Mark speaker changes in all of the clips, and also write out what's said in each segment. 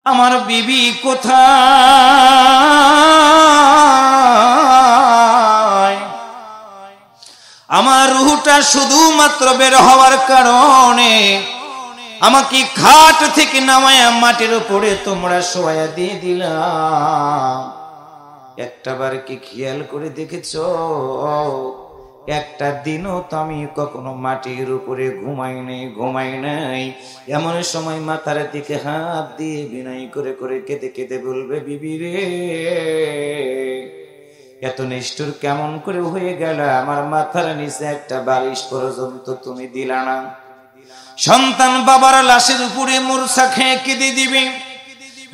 Speaker 1: আমার বিবি কোথায়? আমার রুহটা শুধুমাত্র বের হওয়ার কারণে আমাকে খাট থেকে নামায়া মাটির উপরে তোমরা শোয়া দিয়ে দিলাম। একটাবার কি খেয়াল করে দেখেছো? একটা দিনও তো আমি কখনো মাটির উপরে ঘুমাই নাই। এমন সময় মাথার দিকে হাত দিয়ে বিনয় করে করে কেঁদে কেঁদে বলবে, বিবি রে, এত নিষ্ঠুর কেমন করে হয়ে গেল? আমার মাথার নিচে একটা বালিশ পর্যন্ত তুমি দিলা না। সন্তান বাবার লাশের উপরে মূর্ছা খেয়ে কেঁদে দিবে,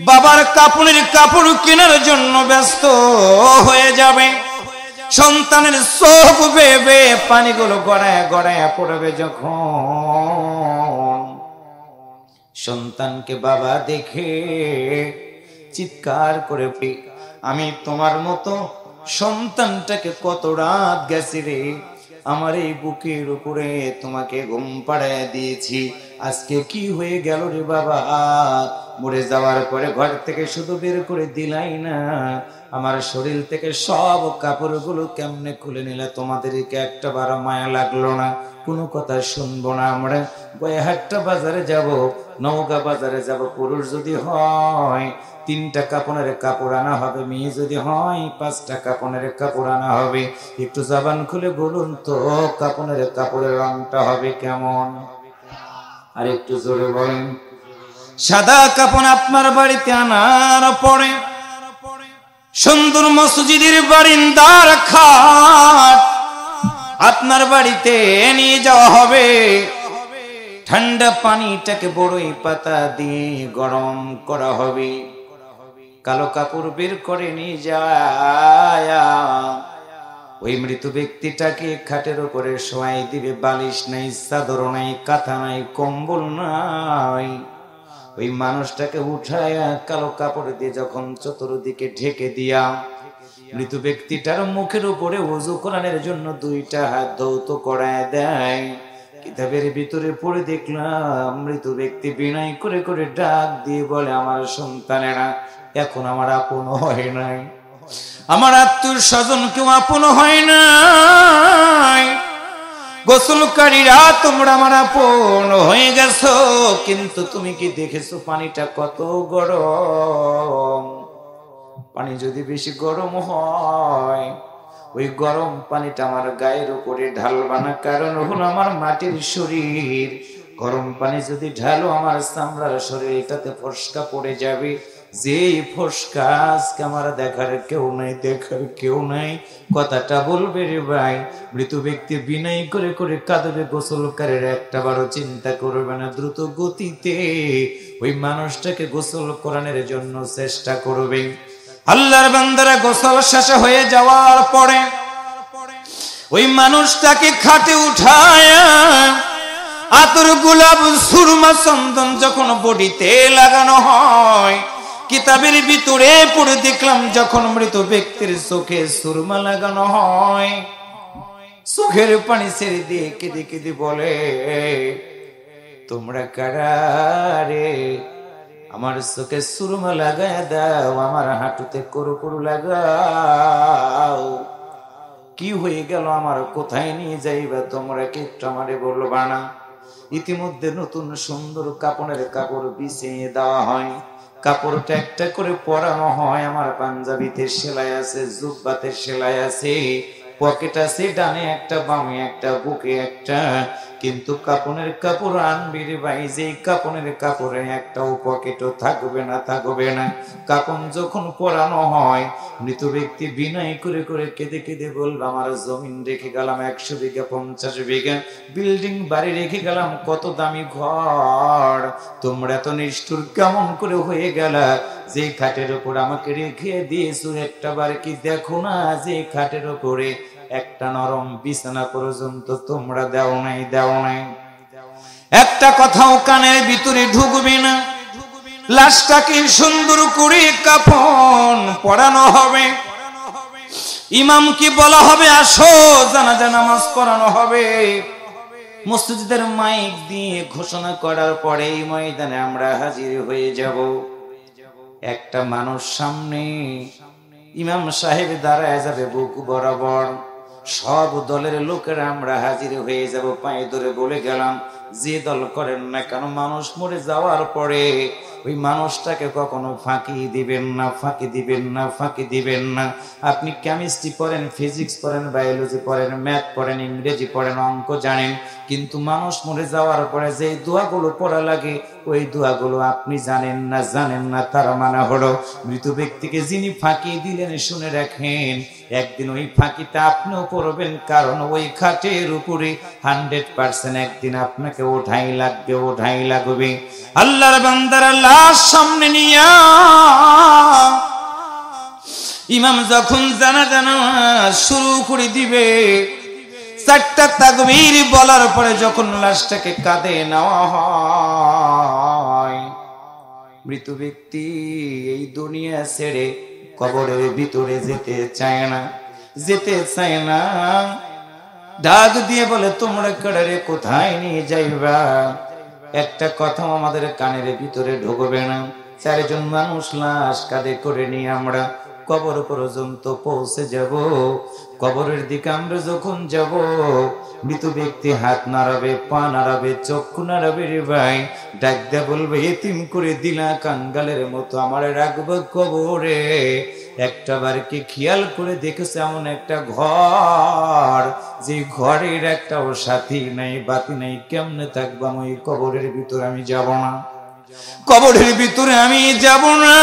Speaker 1: বাবার কাপড়ের কাপড় কেনার জন্য ব্যস্ত হয়ে যাবে। সন্তানের চোখ বেবে পানিগুলো গড়ায় গড়ায় পড়বে। যখন সন্তানকে বাবা দেখে চিৎকার করে, আমি তোমার মতো সন্তানটাকে কত রাত গেছি রে, আমার এই বুকের উপরে তোমাকে ঘুম পাড়ায় দিয়েছি, আজকে কি হয়ে গেল রে বাবা? মরে যাওয়ার পরে ঘর থেকে শুধু বের করে দিলাই না, আমার শরীর থেকে সব কাপড়গুলো কেমনে খুলে নিলে, তোমাদেরকে একটা বার মায়া লাগলো না? কোনো কথা শুনবো না আমরা। বয়াহাট্টা বাজারে যাব, নওগাঁ বাজারে যাব, পুরুষ যদি হয় 3টা কাপড়ের কাপড় আনা হবে, মেয়ে যদি হয় 5টা কাপড়ের কাপড় আনা হবে। একটু জবান খুলে বলুন তো, কাপড়ের কাপড়ের রংটা হবে কেমন? আর একটু জোরে বলেন। সাদা কাপড় আপনার বাড়িতে আনার পরে সুন্দর মসজিদের বারিন্দার খাট আপনার বাড়িতে নিয়ে যাওয়া হবে। ঠান্ডা পানিটাকে বড়ই পাতা দিয়ে গরম করা হবে। কালো কাপড় বের করে নিয়ে যায় ওই মৃত ব্যক্তিটাকে খাটের উপরে শোয়াই দিবে। বালিশ নাই, চাদর নাই, কাঁথা নাই, কম্বল নাই। ওই মানুষটাকে উঠায়া কালো কাপড় দিয়ে যখন চতুর্দিকে ঢেকে দিয়া মৃত ব্যক্তিটার মুখের উপরে ওযু করানোর জন্য 2টা হাত ধৌত করায় দেয়। কিতাবের ভিতরে পড়ে দেখলাম মৃত ব্যক্তি বিনয় করে করে ডাক দিয়ে বলে, আমার সন্তানেরা এখন আমার আপন হয় নাই, আমার আত্মীয় স্বজন কেউ আপন হয় নাই, গোসলকারীরা তোমরা আমার আপন হয়ে গেছো, কিন্তু তুমি কি দেখেছো পানিটা কত গরম? পানি যদি বেশি গরম হয়, ওই গরম পানিটা আমার গায়ের উপরে ঢালবা না, কারণ হলো আমার মাটির শরীর। গরম পানি যদি ঢালো আমার চামড়ার শরীর এটাতে ফসকা পড়ে যাবে। যে ফসকা আজকে আমার দেখার কেউ নাই, দেখার কেউ নাই। কথাটা বলবে রে ভাই। মৃত ব্যক্তি বিনয় করে করে কাঁদবে, গোসলকারীর একটা বারো চিন্তা করবে না, দ্রুত গতিতে ওই মানুষটাকে গোসল করানোর জন্য চেষ্টা করবে। আল্লাহর বান্দারা গোসল শেষ হয়ে যাওয়ার পরে ওই মানুষটাকে খাটে উঠায় আতর, গোলাপ, সুরমা, চন্দন যখন বডিতে লাগানো হয়, কিতাবের ভিতরে পড়ে দেখলাম যখন মৃত ব্যক্তির চোখে সুরমা লাগানো হয়, চোখের পানি ছেড়ে দিয়ে কেঁদে কেঁদে বলে, তোমরা কারা রে? আমার চোখে সুরমা লাগায় দাও, আমার হাঁটুতে করু করু লাগাও। কি হয়ে গেল আমার? কোথায় নিয়ে যাইবা তোমরা? কি একটু আমারে বলবা না? ইতিমধ্যে নতুন সুন্দর কাপড়ের কাপড় বিছিয়ে দেওয়া হয়, কাপড়টা একটা করে পরানো হয়। আমার পাঞ্জাবিতে সেলাই আছে, জুব্বাতে সেলাই আছে, পকেট আছে, ডানে একটা, বামে একটা, বুকে একটা, কিন্তু কাপড়ের কাপড় আনবি রে ভাই, যে কাপড়ের কাপড়ে একটাও পকেটও থাকবে না, থাকবে না। কাপড় যখন পরানো হয়, মৃত ব্যক্তি বিনয় করে করে কেঁদে কেঁদে বলবে, আমার জমিন রেখে গেলাম 100 বিঘা, 50 বিঘা, বিল্ডিং বাড়ি রেখে গেলাম, কত দামি ঘর, তোমরা তো নিষ্ঠুর কেমন করে হয়ে গেল? যে খাটের উপর আমাকে রেখে দিয়েছো একটা বার কি দেখো না, যে খাটের উপরে একটা নরম বিছানা পর্যন্ত তোমরা দাও নাই, দাও নাই। একটা কথাও কানের ভিতরে ঢুকবে না। লাশটাকে সুন্দর করে কাফন পরানো হবে, ইমামকে বলা হবে আসো, জানাজা নামাজ পড়ানো হবে। মসজিদের মাইক দিয়ে ঘোষণা করার পরে এই ময়দানে আমরা হাজির হয়ে যাব। একটা মানুষ সামনে ইমাম সাহেব দাঁড়ায় যাবে বুক বরাবর, সব দলের লোকেরা আমরা হাজির হয়ে যাব। পায়ে ধরে বলে গেলাম, যে দল করেন না কেন, মানুষ মরে যাওয়ার পরে ওই মানুষটাকে কখনো ফাঁকি দিবেন না, ফাঁকি দিবেন না, ফাঁকি দিবেন না। আপনি কেমিস্ট্রি পড়েন, ফিজিক্স পড়েন, বায়োলজি পড়েন, ম্যাথ পড়েন, ইংরেজি পড়েন, অঙ্ক জানেন, কিন্তু মানুষ মরে যাওয়ার পরে যে দোয়াগুলো পড়া লাগে ওই দোয়াগুলো আপনি জানেন না, জানেন না। তার মানে হলো মৃত ব্যক্তিকে যিনি ফাঁকি দিলেন, শুনে রাখেন, একদিন ওই ফাঁকিটা আপনিও পড়বেন, কারণ ওই খাটের উপরে 100% একদিন আপনাকে ওঠাই লাগবে, ওঠাই লাগবে। আল্লাহর বান্দারা লাশ সামনে নিয়া ইমাম যখন জানাজা শুরু করে দিবে, 4টা তাকবীর বলার পরে যখন লাশটাকে কাঁধে নেওয়া হয়, মৃত ব্যক্তি এই দুনিয়া ছেড়ে কবরের ভিতরে যেতে চায় না, যেতে চায় না। ডাক দিয়ে বলে, তোমরা কারে কোথায় নিয়ে যাইবা? একটা কথা আমাদের কানের ভিতরে ঢুকবে না। 4 জন মানুষ লাশ কাঁধে করে নিয়ে আমরা কবর পর্যন্ত পৌঁছে যাব। কবরের দিকে আমরা যখন যাব, মৃত ব্যক্তি হাত নাড়াবে, পা নাড়াবে, চক্ষু নাড়াবে, রে ভাই ডাক দিয়ে বলবে, এতিম করে দিলা কাঙ্গালের মতো আমার রাখবো কবরে। একটা বার কি খেয়াল করে দেখেছে এমন একটা ঘর, যে ঘরের একটাও সাথী নাই, বাতি নাই, কেমনে থাকবাম ওই কবরের ভিতরে? আমি যাব না, কবরের ভিতরে আমি যাব না।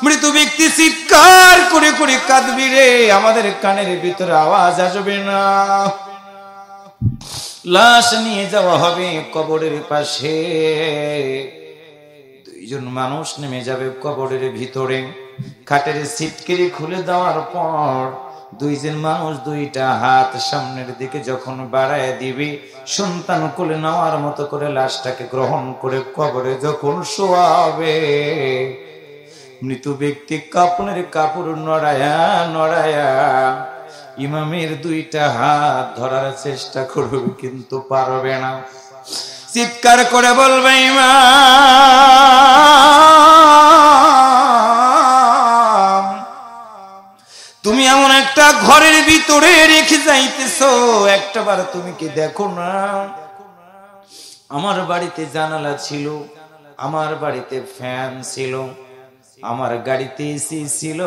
Speaker 1: মৃত ব্যক্তি চিৎকার করে করে কাঁদবি রে, আমাদের কানের ভিতরে আওয়াজ আসবে না। লাশ নিয়ে যাওয়া হবে কবরের পাশে, 2 জন মানুষ নেমে যাবে কবরের ভিতরে। খাটের সিটকিরি খুলে দেওয়ার পর 2 জন মানুষ 2টা হাত সামনের দিকে যখন বাড়ায় দিবে, সন্তান কোলে নেওয়ার মতো করে লাশটাকে গ্রহণ করে কবরে যখন শোয়াবে, মৃত ব্যক্তি কাপড়ের কাপড় নড়ায়া নড়ায়া ইমামের 2টা হাত ধরার চেষ্টা করবে, কিন্তু পারবে না। চিৎকার করে বলবে, ইমাম তুমি এমন একটা ঘরের ভিতরে রেখে যাইতেছো, একটাবার তুমি কি দেখো না? আমার বাড়িতে জানালা ছিল, আমার বাড়িতে ফ্যান ছিল, আমার গাড়িতে এসি ছিল,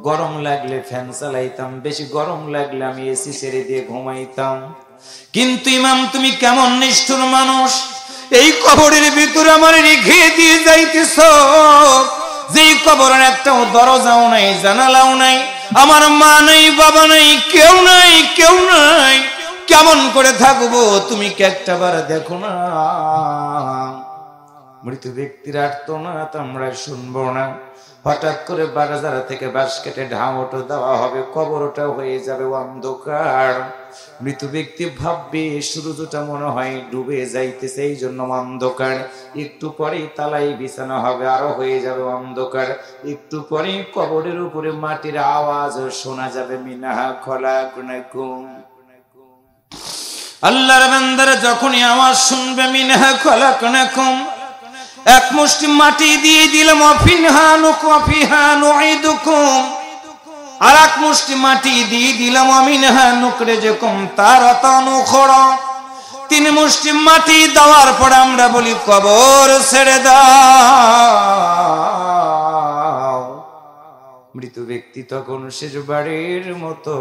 Speaker 1: গরম লাগলে ফ্যান চালাইতাম, বেশি গরম লাগলে আমি এসি ছেড়ে দিয়ে ঘুমাইতাম। কিন্তু ইমাম তুমি কেমন নিষ্ঠুর মানুষ, এই কবরের ভিতরে আমার রেখে দিয়ে যাইতেছ, যেই কবরের একটাও দরজাও নাই, জানালাও নাই, আমার মা নাই, বাবা নাই, কেউ নাই, কেউ নাই, কেমন করে থাকবো? তুমি কি একটাবার দেখো না? মৃত ব্যক্তির আর্তনাদ আমরা শুনবো না। হঠাৎ করে বাজার থেকে বাঁশ কেটে ঢাউটো দেওয়া হবে, কবরটা হয়ে যাবে অন্ধকার। মৃত ব্যক্তি ভাববে সূর্যটা মনে হয় ডুবে যাইতেছে, এই জন্য অন্ধকার। একটু পরেই তালাই বিছানা হবে, আরো হয়ে যাবে অন্ধকার। একটু পরেই কবরের উপরে মাটির আওয়াজ শোনা যাবে, মিনাহা খলাকনাকুম। আল্লাহর বান্দারা যখনই আওয়াজ শুনবে মিনাহা খলাকনাকুম, এক মুষ্টি মাটি দিয়ে দিলাম, অফিনহা নুকফিহা নুঈদুকুম, আর এক মুষ্টি মাটি দিয়ে দিলাম, অমিনহা নুখরিজুকুম তারাতান উখরা। 3 মুষ্টি মাটি দেওয়ার পর আমরা বলি, কবর ছেড়ে দাও। মৃত ব্যক্তি তখন শেষ বাড়ির মতো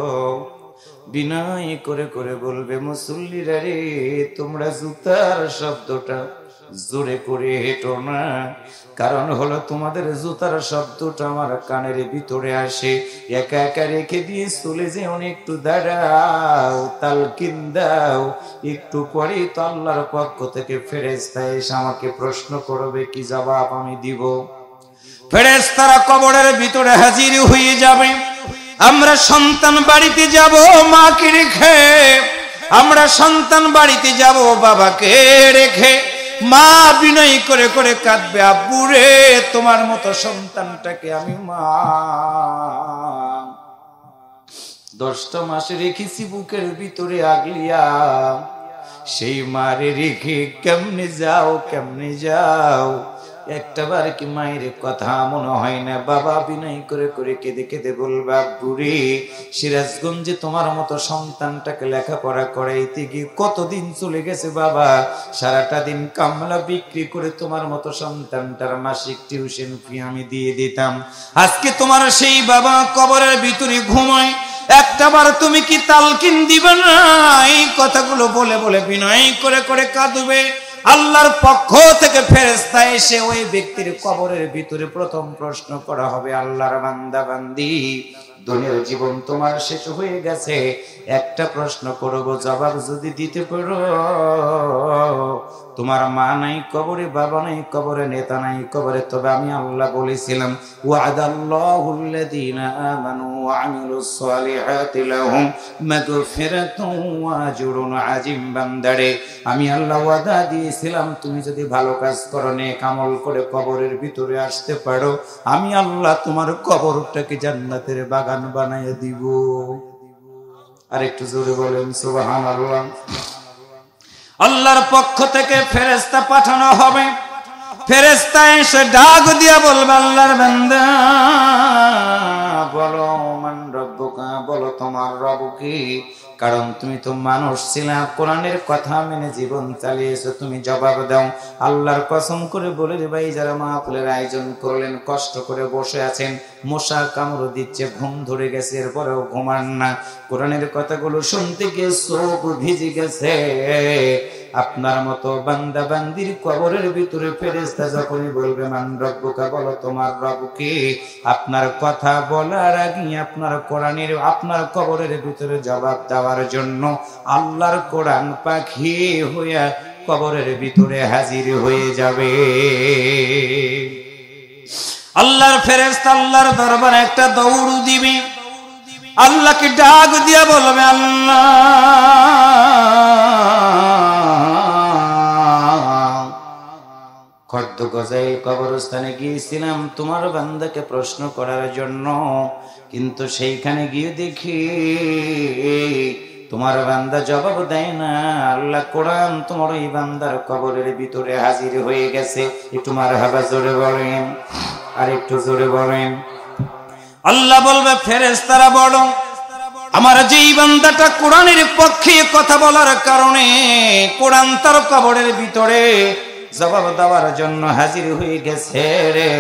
Speaker 1: বিনয় করে করে বলবে, মুসল্লিরা রে, তোমরা জুতার শব্দটা জোরে করে হেঁটো না, কারণ হলো তোমাদের জুতার শব্দটা আমার কানের ভিতরে আসে। একা একা রেখে দিয়ে চলে যে একটু দাঁড়াও, তালকিন দাও, একটু পরে তো আল্লাহর পক্ষ থেকে ফেরেশতা এসে আমাকে প্রশ্ন করবে, কি জবাব আমি দিব? ফেরেশতারা কবরের ভিতরে হাজির হয়ে যাবে। আমরা সন্তান বাড়িতে যাব মাকে রেখে, আমরা সন্তান বাড়িতে যাব বাবাকে রেখে। মা বিনয় করে করে কাঁদবে, আব্বু রে, তোমার মতো সন্তানটাকে আমি মা 10টা মাস রেখেছি বুকের ভিতরে আগলিয়া, সেই মারে রেখে কেমনে যাও, কেমনে যাও? একটাবার কি মায়ের কথা মনে হয় না? বাবা বিনয় করে করে কেঁদে কেঁদে বলবা, বুড়ি সিরাজগঞ্জে তোমার মতো সন্তানটাকে লেখাপড়া করাইতে গিয়ে কতদিন চলে গেছে বাবা, সারাটা দিন কামলা বিক্রি করে তোমার মতো সন্তানটার মাসিক টিউশন ফি আমি দিয়ে দিতাম। আজকে তোমার সেই বাবা কবরের ভিতরে ঘুমায়, একটাবার তুমি কি তালকিন দিবে না? এই কথাগুলো বলে বলে বিনয় করে করে কাঁদবে। আল্লাহর পক্ষ থেকে ফেরেশতা এসে ওই ব্যক্তির কবরের ভিতরে প্রথম প্রশ্ন করা হবে, আল্লাহর বান্দা বান্দি, দুনিয়ার জীবন তোমার শেষ হয়ে গেছে, একটা প্রশ্ন করব, জবাব যদি দিতে পারো, তোমার মা নাই কবরে, বাবা নাই কবরে, নেতা নাই কবরে, তবে আমি আল্লাহ বলেছিলাম ওয়াদাল্লাহুল্লাযীনা আমানু ওয়া আমিলুস সালিহাতি লাহুম মাগফিরাতুন ওয়া আজরুন আযীম। বান্দারে, আমি আল্লাহ ওয়াদা দিয়েছিলাম তুমি যদি ভালো কাজ করো, নেক আমল করে কবরের ভিতরে আসতে পারো, আমি আল্লাহ তোমার কবরটাকে জান্নাতের বাগান বানাইয়া দিব। আর একটু জোরে বলেন সুবহানাল্লাহ। আল্লাহর পক্ষ থেকে ফেরেশতা পাঠানো হবে। ফেরেশতা এসে ডাক দিয়া বলবে, আল্লাহর বান্দা বলো, মান রব্বুকা, বলো তোমার রব কি? কারণ তুমি তো মানুষ ছিলা, কোরআনের কথা মেনে জীবন চালিয়েছো, তুমি জবাব দাও। আল্লাহর কসম করে বলে রে ভাই, যারা মাহফিলের আয়োজন করলেন, কষ্ট করে বসে আছেন, মশা কামড় দিচ্ছে, ঘুম ধরে গেছে, এরপরেও ঘুমান না, কোরআনের কথাগুলো শুনতে গিয়ে চোখ ভিজে গেছে। আপনার মতো বান্দা বান্দির কবরের ভিতরে ফেরেশতা যখনই বলবে মান রব্বুকা, বলো তোমার রব কে, আপনার কথা বলার আগে আপনার কোরআনের, আপনার কবরের ভিতরে জবাব দেওয়ার জন্য আল্লাহর কোরআন পাখি হইয়া কবরের ভিতরে হাজির হয়ে যাবে। আল্লাহর ফেরেশতা আল্লাহর দরবারে একটা দৌড় দিবে, আল্লাহকে ডাক দিয়া বলবে, আল্লাহ খর্দ গজাইল কবরস্থানে গিয়েছিলাম তোমার বান্দাকে প্রশ্ন করার জন্য, কিন্তু সেইখানে গিয়ে দেখি তোমার বান্দা জবাব দেয় না। আল্লাহ কোরআন তোমার এই বান্দার কবরের ভিতরে হাজির হয়ে গেছে। একটু মারহাবা জোরে বলেন, আর একটু জোরে বলেন। আল্লাহ বলবে, ফেরেশতারা বলো, আমার যেই বান্দাটা কোরআনের পক্ষে কথা বলার কারণে কোরআন তার কবরের ভিতরে জবাব দেওয়ার জন্য হাজির হয়ে গেছে রে,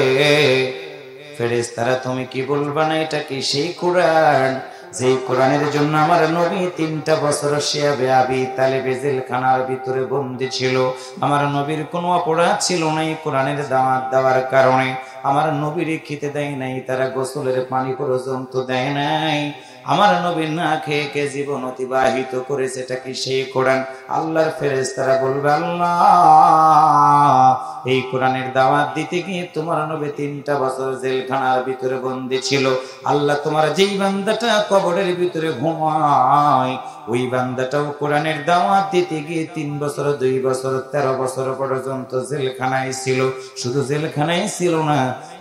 Speaker 1: ফেরেশতারা তুমি কি বলবা না, এটা কি সেই কোরআন যেই কোরআনের জন্য আমার নবী 3টা বছর শিয়াবে আবি তালেব জেলখানার ভিতরে বন্দী ছিল? আমার নবীর কোনো অপরাধ ছিল না, এই কোরআনের দাওয়াত দেওয়ার কারণে আমার নবীর খেতে দেয় নাই, তারা গোসলের পানি পর্যন্ত দেয় নাই, আমার নবী না খেয়ে কে জীবন অতিবাহিত করেছে, এটা কি সেই কোরআন? আল্লাহর ফেরেশতারা বলবে, আল্লাহ এই কোরআনের দাওয়াত দিতে গিয়ে তোমার নবী 3টা বছর জেলখানার ভিতরে বন্দী ছিল। আল্লাহ তোমার যেই বান্দাটা কবরের ভিতরে ঘুমায়, ওই বান্দাটাও কোরআনের দাওয়াত দিতে গিয়ে 3 বছর 2 বছর 13 বছর পর্যন্ত জেলখানায় ছিল। শুধু জেলখানায় ছিল না,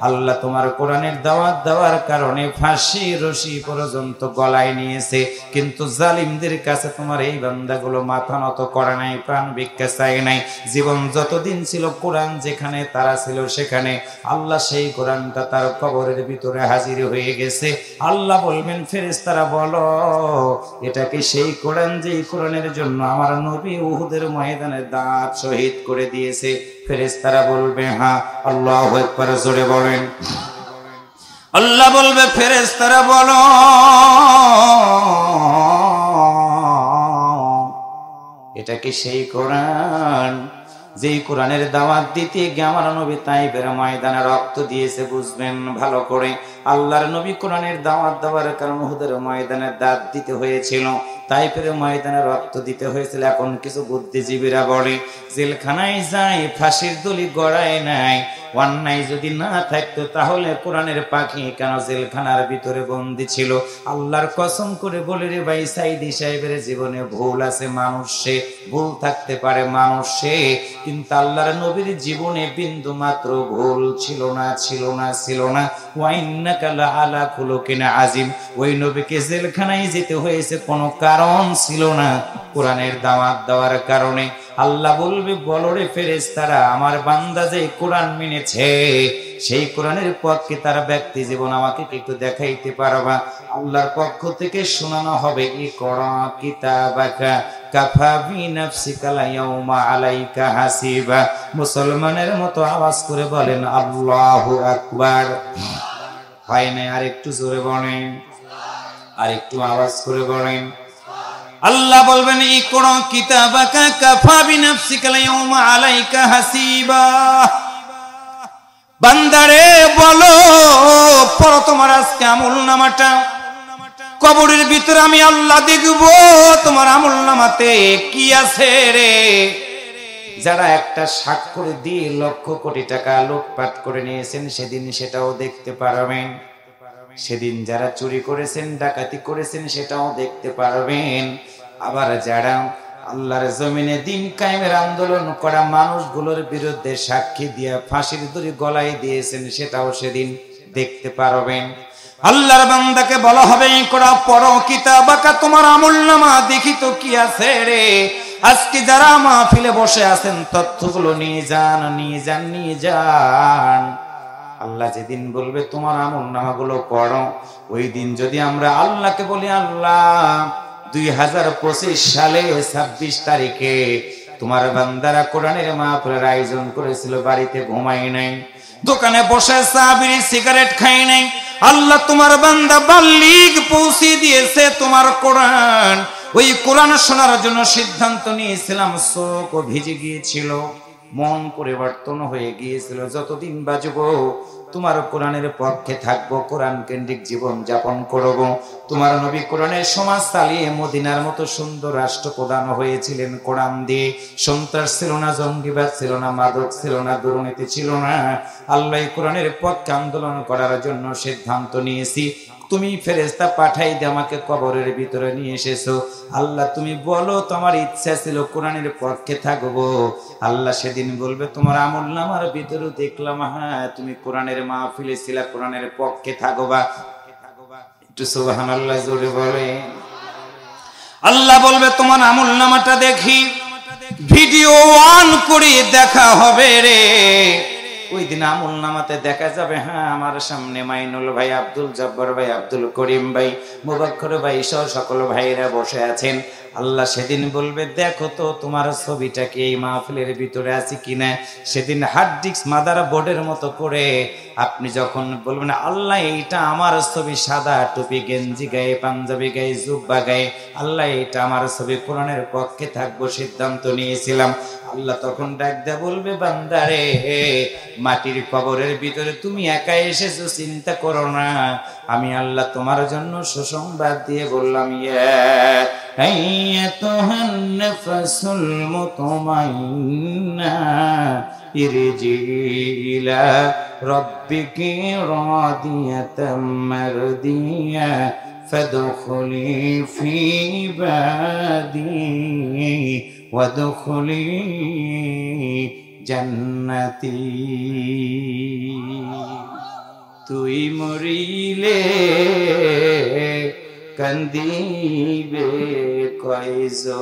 Speaker 1: আল্লাহ তোমার কোরআনের দাওয়াত দেওয়ার কারণে ফাঁসি রশি পর্যন্ত গলায় নিয়েছে, কিন্তু জালিমদের কাছে তোমার এই বান্দাগুলো মাথা নত করে নাই, প্রাণ ভিক্ষা চায় নাই। জীবন যতদিন ছিল কোরআন যেখানে তারা ছিল সেখানে, আল্লাহ সেই কোরআনটা তার কবরের ভিতরে হাজির হয়ে গেছে। আল্লাহ বলবেন, ফেরেশতারা বলো, এটা কি সেই কোরআন যেই কোরআনের জন্য আমার নবী উহুদের ময়দানে দাঁত শহীদ করে দিয়েছে? ফেরেশতারা বলবে হ্যাঁ। আল্লাহু আকবার জোরে বলেন। আল্লাহ বলবে, ফেরেশতারা বলো, এটা কি সেই কোরআন যেই কোরআনের দাওয়াত দিতে গিয়ে আমার নবী তাইফের ময়দানে রক্ত দিয়েছে? বুঝবেন ভালো করে, আল্লাহর নবী কোরআনের দাওয়াত দেওয়ার কারণে উহুদের ময়দানে দাঁত দিতে হয়েছিল, তাইফের ময়দানে রক্ত দিতে হয়েছিল। এখন কিছু বুদ্ধিজীবীরা বলে, জেলখানায় যায় ফাঁসির দড়ি গড়ায় নাই, অন্যায় যদি না থাকতো তাহলে কোরআনের পাখি কেন জেলখানার ভিতরে বন্দী ছিল? আল্লাহর কসম করে বলে রে ভাই, সাইদি সাহেবের জীবনে ভুল আছে, মানুষ সে, ভুল থাকতে পারে মানুষ সে, কিন্তু আল্লাহর নবীর জীবনে বিন্দু মাত্র ভুল ছিল না, ছিল না, ছিল না। ওয়া ইন্নাকা লাআলা খুলুকিন আযীম। ওই নবীকে জেলখানায় যেতে হয়েছে কোনো কারণ ছিল না, কোরআনের দাওয়াত দেওয়ার কারণে। আল্লাহ বলবে, বলো রে ফেরেশতারা, আমার বান্দা যে কোরআন মেনেছে সেই কোরআনের পক্ষে তার ব্যক্তি জীবন আমাকে একটু দেখাইতে পারবা? আল্লাহর পক্ষ থেকে শোনানো হবে, ইকরা কিতাবাকা কাফা বিনাফসিকা ইয়াউমা আলাইকা হাসিবা। মুসলমানের মতো আওয়াজ করে বলেন আল্লাহু আকবার। হয় না? আর একটু জোরে বলেন, আর একটু আওয়াজ করে বলেন। আল্লাহ বলবেন, ইকরা কিতাবাকা কাফা বিনাফসিকা ইয়াউমা আলাইকা হাসিবা। বান্দারে বলো, পড়ো তোমার আজকে আমলনামাটা। কবরের ভিতরে আমি আল্লাহ দেখব তোমার আমলনামাতে কি আছে রে। যারা একটা স্বাক্ষর দিয়ে লক্ষ কোটি টাকা লুটপাট করে নিয়েছেন সেদিন সেটাও দেখতে পারবেন। সেদিন যারা চুরি করেছেন, ডাকাতি করেছেন সেটাও দেখতে পারবেন। আবার যারা আল্লাহর জমিনে দিন কায়েমের আন্দোলন করা মানুষগুলোর বিরুদ্ধে সাক্ষী দিয়ে ফাঁসির দড়ি গলায় দিয়েছেন সেটাও সেদিন দেখতে পারবেন। আল্লাহর বান্দাকে বলা হবে, করা পড়ো কিতাবাকা, তোমার আমলনামা দেখি তো কি আছে রে। আজকে যারা মাহফিলে বসে আছেন তথ্যগুলো নিয়ে যান, নিয়ে যান, নিয়ে যান। আল্লাহ যেদিন বলবে তোমার আমলনামাগুলো পড়ো, ওই দিন যদি আমরা আল্লাহকে বলি, আল্লাহ 2025 সালে 26 তারিখে তোমার বান্দারা কোরআনের মাহফিলের আয়োজন করেছিল, বাড়িতে ঘুমাই নাই, দোকানে বসে চা বিড়ি সিগারেট খাই নাই, আল্লাহ তোমার বান্দা বাল্লিগ পৌঁছে দিয়েছে তোমার কোরআন। ওই কোরআন শোনার জন্য সিদ্ধান্ত নিয়েছিলাম, চোখ ভিজে গিয়েছিল, মন পরিবর্তন হয়ে গিয়েছিল। যতদিন বাঁচব তোমার কোরআনের পক্ষে থাকবো, কোরআন কেন্দ্রিক জীবন যাপন করব। তোমার নবী কোরআনের সমাজ চালিয়ে মদিনার মতো সুন্দর রাষ্ট্র প্রদান হয়েছিলেন কোরআন দিয়ে। সন্ত্রাস ছিল না, জঙ্গিবাদ ছিল না, মাদক ছিল না, দুর্নীতি ছিল না। আল্লাহ কোরআনের পক্ষে আন্দোলন করার জন্য সিদ্ধান্ত নিয়েছি। তুমি ফেরেশতা পাঠাই দিয়ে আমাকে কবরের ভিতরে নিয়ে এসেছো। আল্লাহ তুমি বলো, তোমার ইচ্ছা ছিল কোরআনের পক্ষে থাকবো। আল্লাহ সেদিন বলবে, তোমার আমলনামার ভিতরে দেখলাম, হ্যাঁ তুমি কোরআনের মাহফিলে ছিলা, কোরআনের পক্ষে থাকবা। একটু সুবহানাল্লাহ জোরে বলে। আল্লাহ বলবে, তোমার আমলনামাটা দেখি, ভিডিও অন করে দেখা হবে রে। ওই দিন আমলনামাতে দেখা যাবে, হ্যাঁ আমার সামনে মাইনুল ভাই, আব্দুল জব্বার ভাই, আব্দুল করিম ভাই, মুবাক্কর ভাই সহ সকল ভাইরা বসে আছেন। আল্লাহ সেদিন বলবে, দেখো তো তোমার ছবিটা কি এই মাহফিলের ভিতরে আছে কিনা। সেদিন হার্ড ডিস্ক মাদার বোর্ডের মতো করে আপনি যখন বলবেন, আল্লাহ এইটা আমার ছবি, সাদা টুপি গেঞ্জি গায়ে, পাঞ্জাবি গায়ে, জুব্বা গায়ে, আল্লাহ এইটা আমার ছবি, কোরআনের পক্ষে থাকবো সিদ্ধান্ত নিয়েছিলাম। আল্লাহ তখন ডাক দেয়া বলবে, বান্দারে মাটির কবরের ভিতরে তুমি একা এসেছো, চিন্তা করো না, আমি আল্লাহ তোমার জন্য সুসংবাদ দিয়ে বললাম, ইয়া আইয়াতুহান নাফসুল মুতমাইন্না ইরজি ইলা রাব্বিকি রাদিয়াতাম মারদিয়া ফাদখুলি ফি ইবাদি ওয়াদখুলি জান্নাতি। তুই মরিলে কান্দিবে কয়জন,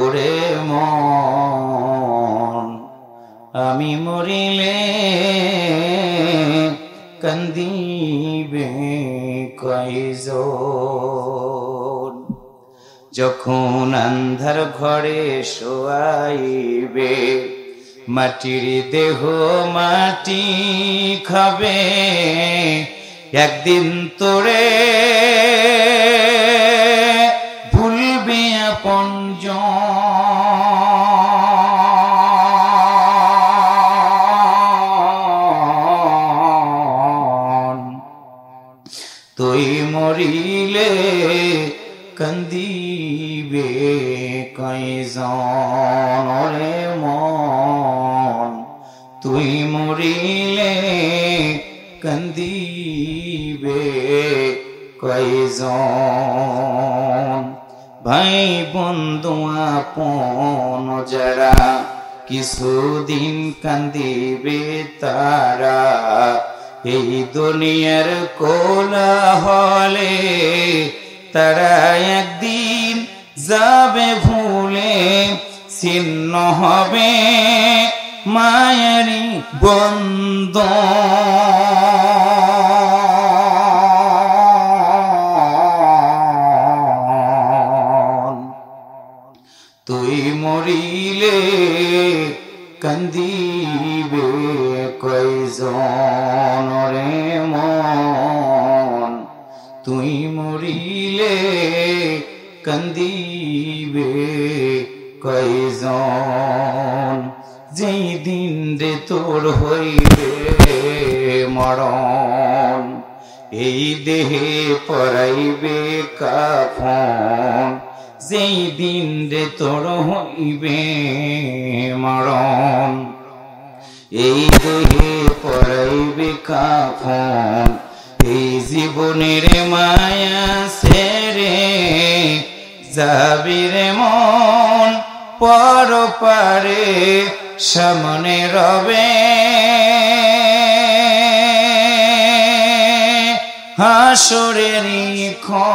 Speaker 1: ওরে মন আমি মরিলে কান্দিবে কয়জন। যখন আন্ধার ঘরে শোয়াইবে, মাটির দেহ মাটি খাবে, একদিন তোরে ভুলবে আপনজন। তুই মরিলে কান্দিবে কয়জন, ওরে মন কান্দিবে কয়জন, ভাই বন্ধু আপন যারা কিছুদিন কান্দিবে তারা, এই দুনিয়ার কোলাহলে তারা একদিন যাবে ভুলে, ছিন্ন হবে মায়ারি বন্ধন। তুই মরিলে কান্দিবে কয়জন রে মন, তুই মরিলে কান্দিবে কয়জন, যেই দিন রে তোর হইবে মরণ, এই দেহে পরাইবে কাফন, যেই দিন রে তোর হইবে মরণ, এই দেহে পরাইবে কাফন, এই জীবনের মায়া ছেড়ে যাবি রে মন পরপারে, সামনে রবে হাসরেরই ক্ষণ,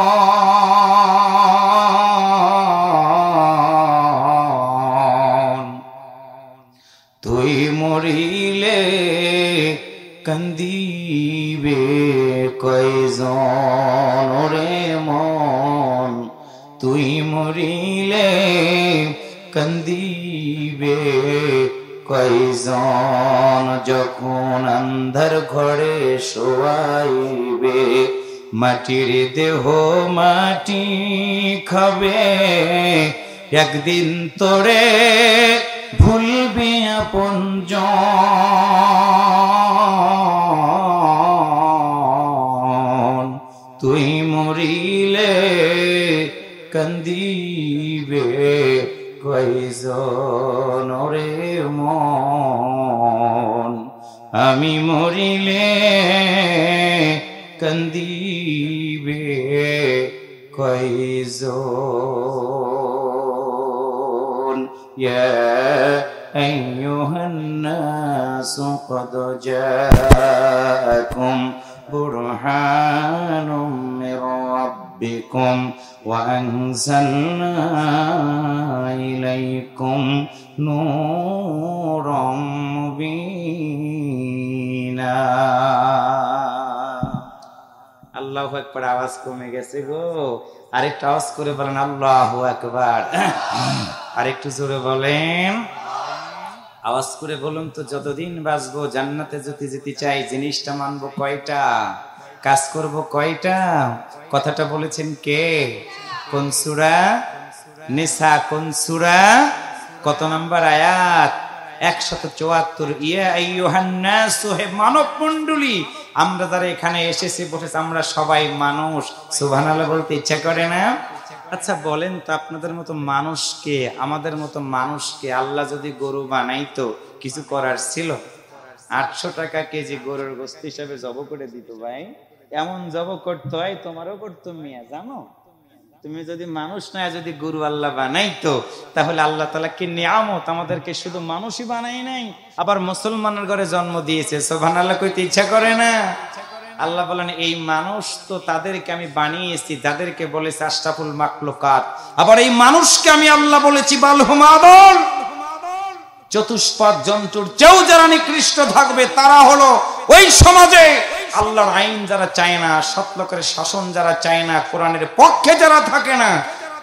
Speaker 1: তুই মরিলে কান্দিবে কয়জন রে মন, তুই মরিলে কান্দিবে কয়জন, যখন আন্ধার ঘরে শোয়াইবে মাটির দেহ মাটি খাবে, একদিন তোরে ভুলবি আপনজন, তুই মরিলে কান্দিবে কয়জন রে মন, আমি মরিলে কান্দিবে কয়জন। ইয়া আইয়ুহান নাসু ক্বাদ জাআকুম বুরহানুম মির রাব্বিকুম ওয়া আনজালনা ইলাইকুম নূরাম মুবিনা। আল্লাহু আকবার। আওয়াজ কমে গেছে গো, আরেকটু আওয়াজ করে বলেন আল্লাহু আকবার। আরেকটু জোরে বলেন, আওয়াজ করে বলুন তো, যতদিন বাঁচবো জান্নাতে যদি যেতে চাই জিনিসটা মানবো কয়টা, কাজ করব কয়টা? কথাটা বলেছেন কে? কোন সূরা? নিসা। কোন সূরা? কত নাম্বার আয়াত? 174। ইয়া আইয়ুহান নাস, হে মানব মণ্ডলী, আমরা যারা এখানে এসেছি বসেছি আমরা সবাই মানুষ। সুবহানাল্লাহ বলতে ইচ্ছা করে না? আচ্ছা বলেন তো, আপনাদের মতো মানুষকে, আমাদের মতো মানুষকে আল্লাহ যদি গরু বানাইতো কিছু করার ছিল? 800 টাকা কেজি গরুর গোশত হিসাবে জব করে দিত ভাই। এমন জব করতে হয়, তোমারও করতো মিয়া, জানো? তুমি যদি মানুষ না যদি গরু আল্লাহ বানাইতো, তাহলে আল্লাহ তাআলা কি নিয়ামত, আমাদেরকে শুধু মানুষই বানাই নাই, আবার মুসলমানের ঘরে জন্ম দিয়েছে। সুবহানাল্লাহ কইতে ইচ্ছা করে না? আল্লাহ বলেন এই মানুষ তো তাদেরকে আমি বানিয়েছি যাদেরকে বলেছে আশরাফুল মাখলুকাত, আবার এই মানুষকে আমি আল্লাহ বলেছি বালহুম আদল। চতুষ্পদ জন্তুর চেয়েও যারা নিকৃষ্ট থাকবে তারা হলো ওই সমাজে আল্লাহর আইন যারা চায় না, সৎ লোকের শাসন যারা চায় না, কোরআনের পক্ষে যারা থাকে না,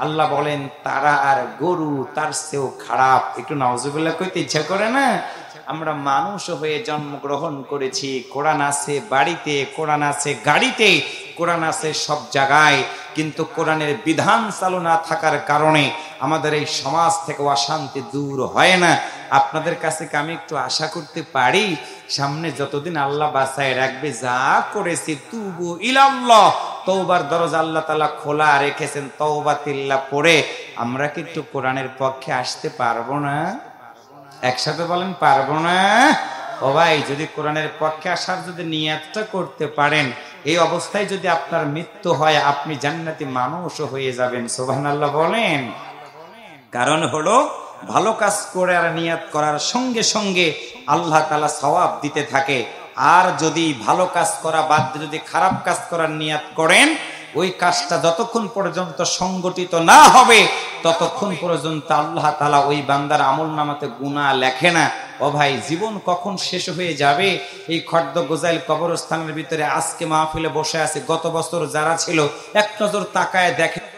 Speaker 1: আল্লাহ বলেন তারা আর গরু তার চেয়েও খারাপ। একটু নাউজুবিল্লাহ কইতে ইচ্ছা করে না? আমরা মানুষ হয়ে জন্মগ্রহণ করেছি, কোরআন আছে বাড়িতে, কোরআন আছে গাড়িতে, কোরআন আছে সব জায়গায়, কিন্তু কোরআনের বিধান চালু না থাকার কারণে আমাদের এই সমাজ থেকে অশান্তি দূর হয় না। আপনাদের কাছে কি আমি একটু আশা করতে পারি সামনে যতদিন আল্লাহ বাঁচায় রাখবে যা করেছি তুবু ইলাল্লাহ, তওবার দরজা আল্লাহ তাআলা খোলা রেখেছেন, তওবাতিল্লাহ পড়ে আমরা কি একটু কোরআনের পক্ষে আসতে পারবো না? একসাথে বলেন পারবো না? ও ভাই, যদি কোরআনের পক্ষে আসার যদি নিয়তটা করতে পারেন, এই অবস্থায় যদি আপনার মৃত্যু হয়, আপনি জান্নাতি মানুষও হয়ে যাবেন। সুবহানাল্লাহ বলেন। কারণ হলো ভালো কাজ করে আর নিয়ত করার সঙ্গে সঙ্গে আল্লাহ তাআলা সওয়াব দিতে থাকে। আর যদি ভালো কাজ করা বাদ দিয়ে যদি খারাপ কাজ করার নিয়ত করেন, ওই কাজটা যতক্ষণ পর্যন্ত সংগঠিত না হবে ততক্ষণ পর্যন্ত আল্লাহ তাআলা ওই বান্দার আমলনামাতে গুনাহ লেখে না। ও ভাই, জীবন কখন শেষ হয়ে যাবে। এই খর্দ গোজাইল কবরস্থানের ভিতরে আজকে মাহফিলে বসে আছে, গত বছর যারা ছিল এক নজর তাকায় দেখে।